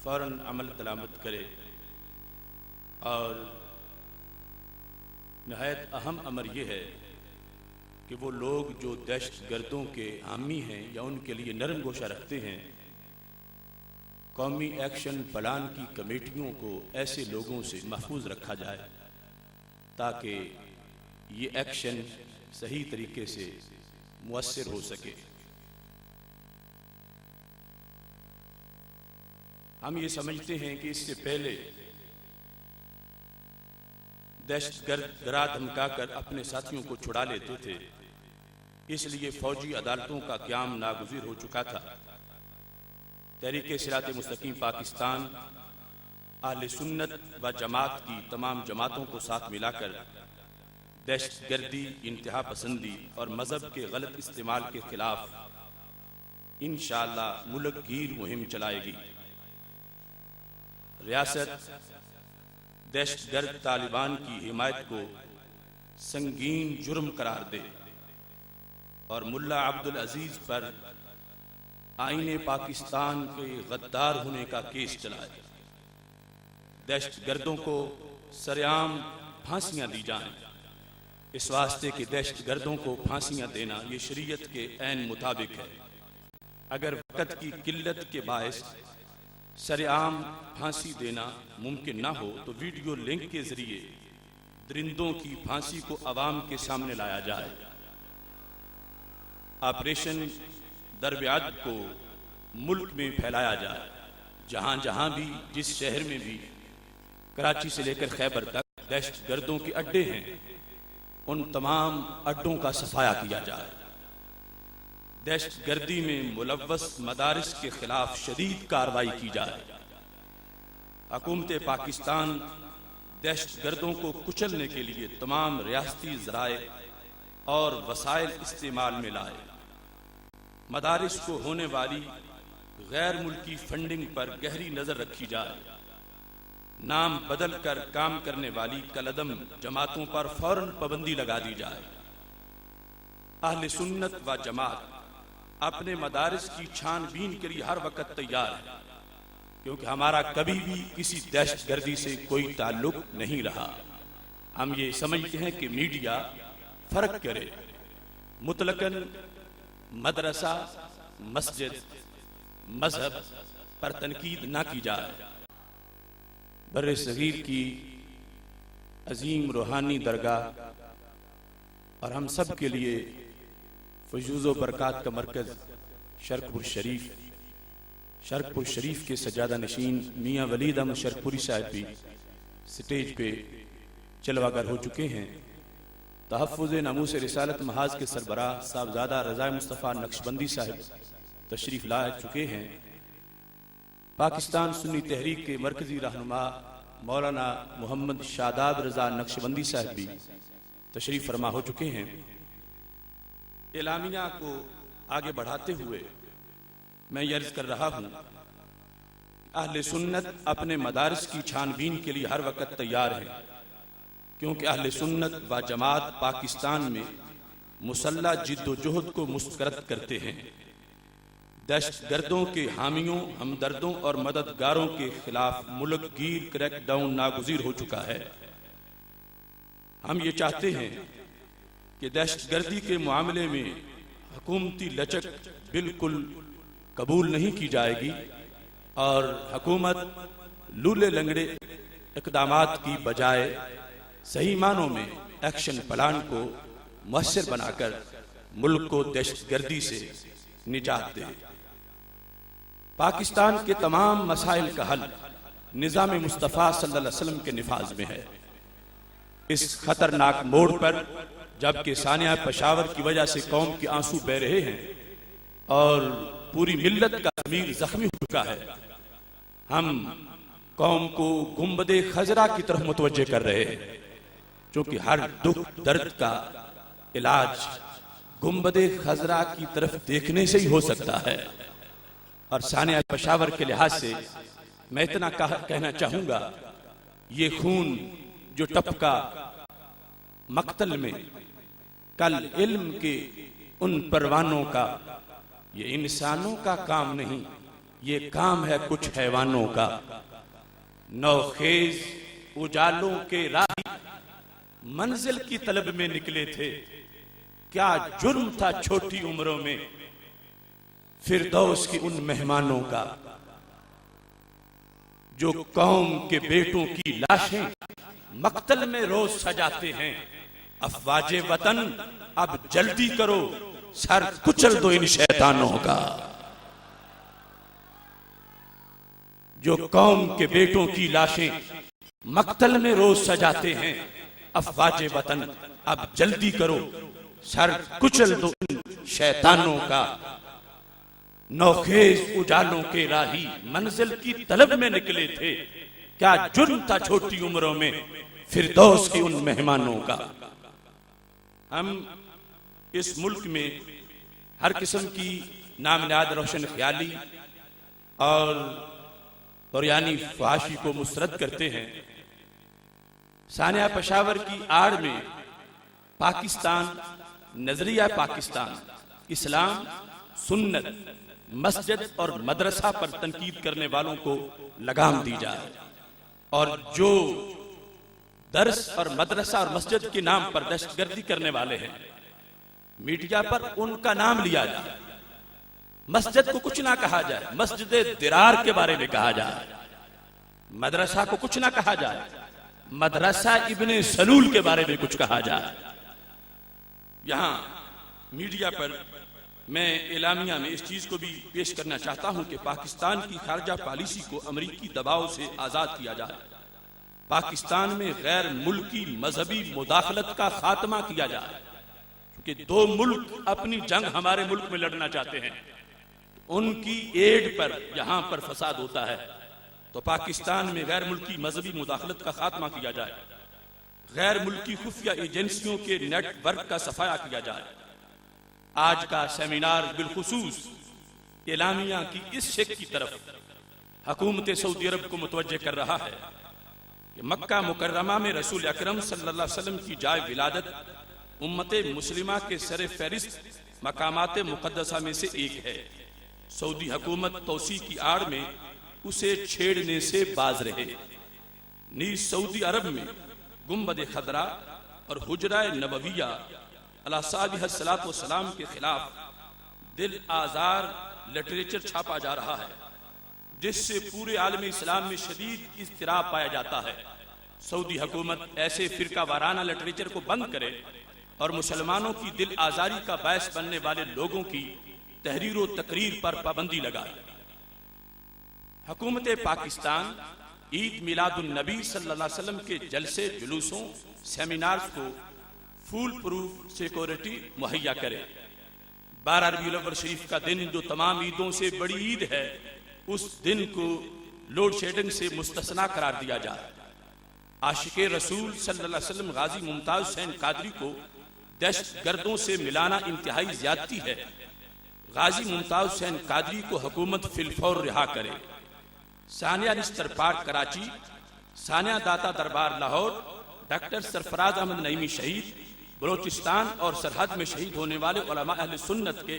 फ़ौरन अमल दरामद करे। और नहायत अहम अमर यह है कि वो लोग जो दहशत गर्दों के हामी हैं या उनके लिए नरम गोशा रखते हैं, कौमी एक्शन प्लान की कमेटियों को ऐसे लोगों से महफूज रखा जाए ताकि ये एक्शन सही तरीके से मुअस्सिर हो सके। हम ये समझते हैं कि इससे पहले दहशतगर्द डरा धमका कर अपने साथियों को छुड़ा लेते थे, इसलिए फौजी अदालतों का क़याम नागुज़ीर हो चुका था। तहरीक सिरात मुस्तकीम पाकिस्तान अहले सुन्नत व जमात की तमाम जमातों को साथ मिलाकर दहशतगर्दी, इंतहा पसंदी और मज़हब के गलत इस्तेमाल के खिलाफ इंशाअल्लाह मुल्क गिर मुहिम चलाएगी। रियासत दहशतगर्द तालिबान की हिमायत को संगीन जुर्म करार दे और मुल्ला अब्दुल अजीज पर आईने पाकिस्तान के गद्दार होने का केस चलाए। दहशतगर्दों को सरेआम फांसियां दी जाएं। इस वास्ते कि दहशतगर्दों को फांसियां देना ये शरीयत के ऐन मुताबिक है। अगर वक़्त की किल्लत के बायस सरेआम फांसी देना मुमकिन ना हो तो वीडियो लिंक के जरिए दरिंदों की फांसी को अवाम के सामने लाया जाए। ऑपरेशन दरब्याद को मुल्क में फैलाया जाए। जहां जहां भी, जिस शहर में भी, कराची से लेकर खैबर तक दहशतगर्दों के अड्डे हैं, उन तमाम अड्डों का सफाया किया जाए। दहशतगर्दी में मुलव्वस मदारिस के खिलाफ शदीद कार्रवाई की जाए। हुकूमत पाकिस्तान दहशतगर्दों को कुचलने के लिए तमाम रियासती ज़राए और वसाइल इस्तेमाल में लाए। मदारिस को होने वाली गैर मुल्की फंडिंग पर गहरी नजर रखी जाए। नाम बदल कर काम करने वाली कलदम जमातों पर फौरन पाबंदी लगा दी जाए। अहले सुन्नत व जमात अपने मदारिस की छानबीन के लिए हर वक्त तैयार है, क्योंकि हमारा कभी भी किसी दहशतगर्दी से कोई ताल्लुक नहीं रहा। हम ये समझते हैं कि मीडिया फर्क करे, मुतलकन मदरसा, मस्जिद, मजहब पर तनकीद ना की जाए। बर्रे सगीर की अजीम रूहानी दरगाह और हम सब के लिए फजूज़ बरक़ात का मरकज़ शरकपुर शरीफ के सजादा नशीन मियाँ वलीद अहमद शरकपुरी साहब भी स्टेज पे चलवागर हो चुके हैं। तहफ़्फ़ुज़ नमूस रिसालत महाज के सरबराह साहबजादा रज़ा मुस्तफ़ा नक्शबंदी साहब तशरीफ़ ला चुके हैं। पाकिस्तान सुन्नी तहरीक के मरकज़ी रहनुमा मौलाना मोहम्मद शादाब रज़ा नक्शबंदी साहब भी तशरीफ़ फरमा हो चुके हैं। एलामिया को आगे बढ़ाते हुए मैं ये अर्ज़ कर रहा हूँ, अहले सुन्नत अपने मदारिस की छानबीन के लिए हर वक्त तैयार है, क्योंकि अहले सुन्नत व जमात पाकिस्तान में मुसल्ला जिद्दोजहद को मुस्तरद करते हैं। दहशतगर्दों के हामियों, हमदर्दों और मददगारों के खिलाफ मुल्क गिर क्रैकडाउन नागुज़ीर हो चुका है। हम ये चाहते हैं कि दहशतगर्दी के मामले में हुकूमती लचक बिल्कुल कबूल नहीं की जाएगी और हुकूमत लूले लंगड़े इक़दामात की बजाय सही मानों में एक्शन प्लान को मुअस्सिर बनाकर मुल्क को दहशतगर्दी से निजात दे। पाकिस्तान के तमाम मसाइल का हल निज़ाम मुस्तफ़ा सल्लल्लाहु अलैहि वसल्लम के निफाज में है। इस खतरनाक मोड़ पर जबकि सानिया पेशावर की वजह से कौम के आंसू बह रहे हैं और पूरी मिल्लत का ज़मीर जख्मी हो चुका है, हम कौम को गुंबदे खजरा की तरफ मुतवज्जे कर रहे हैं, क्योंकि हर दुख दर्द का इलाज गुंबदे खजरा की तरफ देखने से ही हो सकता है। और सानिया पेशावर के लिहाज से मैं इतना कहना चाहूंगा, ये खून जो टपका मक्तल में, कल इल्म के उन परवानों का, ये इंसानों का काम नहीं, ये काम है कुछ हैवानों का। नौखेज उजालों के राही मंजिल की तलब में निकले थे, क्या जुर्म था छोटी उम्रों में फिरदौस की उन मेहमानों का, जो कौम के बेटों की लाशें मक्तल में रोज सजाते हैं। अफवाजे वतन अब जल्दी करो, सर कुचल दो इन शैतानों का। जो कौम के बेटों की लाशें मक्तल में रोज सजाते हैं। अफवाजे वतन अब जल्दी करो, सर कुचल दो इन शैतानों का। नौखेज उजालों के राही मंजिल की तलब में निकले थे, क्या जुर्म था छोटी उम्रों में फिरदौस की उन मेहमानों का। हम इस मुल्क में हर किस्म की नामनाद रोशन ख्याली और यानी फहाशी को मुस्तरद करते हैं। सानिया पेशावर की आड़ में पाकिस्तान, नजरिया पाकिस्तान, इस्लाम, सुन्नत, मस्जिद और मदरसा पर तनकीद करने वालों को लगाम दी जाए और जो दर्स और मदरसा और मस्जिद के नाम पर दहशतगर्दी करने वाले हैं मीडिया पर उनका नाम लिया जाए। मस्जिद को कुछ ना कहा जाए, मस्जिद दिरार के बारे में कहा जाए। मदरसा को कुछ ना कहा जाए, मदरसा इब्ने सलूल के बारे में कुछ कहा जाए। यहां मीडिया पर मैं एलामिया में इस चीज को भी पेश करना चाहता हूं कि पाकिस्तान की खारजा पॉलिसी को अमरीकी दबाव से आजाद किया जाए। पाकिस्तान में गैर मुल्की मजहबी मुदाखलत का खात्मा किया जाए, क्योंकि दो मुल्क अपनी जंग हमारे मुल्क में लड़ना चाहते हैं, उनकी एड पर यहां पर फसाद होता है। तो पाकिस्तान में गैर मुल्की मजहबी मुदाखलत का खात्मा किया जाए, गैर मुल्की खुफिया एजेंसियों के नेटवर्क का सफाया किया जाए। आज का सेमिनार बिलखुसूस एलामिया की इस शेख की तरफ हुकूमत सऊदी अरब को मुतवज्जे कर रहा है कि मक्का मुकर्रमा में रसूल अकरम सल्लल्लाहु अलैहि वसल्लम की जाए विलादत उम्मत मुस्लिमा के सर फहरिस्त मकामात मुकद्दसा में से एक है। सऊदी हुकूमत तौसी की आड़ में उसे छेड़ने से बाज रहे। नीज सऊदी अरब में गुम्बद खदरा और हुजरा नबविया अलैहिस्सलाम के खिलाफ दिल आजार लिटरेचर छापा जा रहा है, जिससे पूरे आलमी इस्लाम में शदीद इज़्तिराब पाया जाता है। सऊदी हुकूमत ऐसे फिरका वाराना लिटरेचर को बंद करे और मुसलमानों की दिल आजारी का बायस बनने वाले लोगों की तहरीर व तकरीर पर पाबंदी लगाए। हुकूमत पाकिस्तान ईद मिलादुन नबी सल्लल्लाहु अलैहि वसल्लम के जलसे, जुलूसों, सेमिनार्स को फुल प्रूफ सिक्योरिटी मुहैया करे। 12 रबीउल अव्वल शरीफ का दिन जो तमाम ईदों से बड़ी ईद है, उस दिन को लोड शेडिंग से मुस्तस्ना करार दिया जाए। आशिके रसूल सल्लल्लाहु अलैहि वसल्लम गाजी मुमताज हुसैन कादरी को दहशतगर्दों से मिलाना इंतहाई ज्यादती है। गाजी मुमताज हुसैन कादरी को हुकूमत फिलफौर रिहा करे। सानिया निस्तर पार्क कराची, सानिया दाता दरबार लाहौर, डॉक्टर सरफराज अहमद नईमी शहीद, बलोचिस्तान और सरहद में शहीद होने वाले उलमा अहले सुन्नत के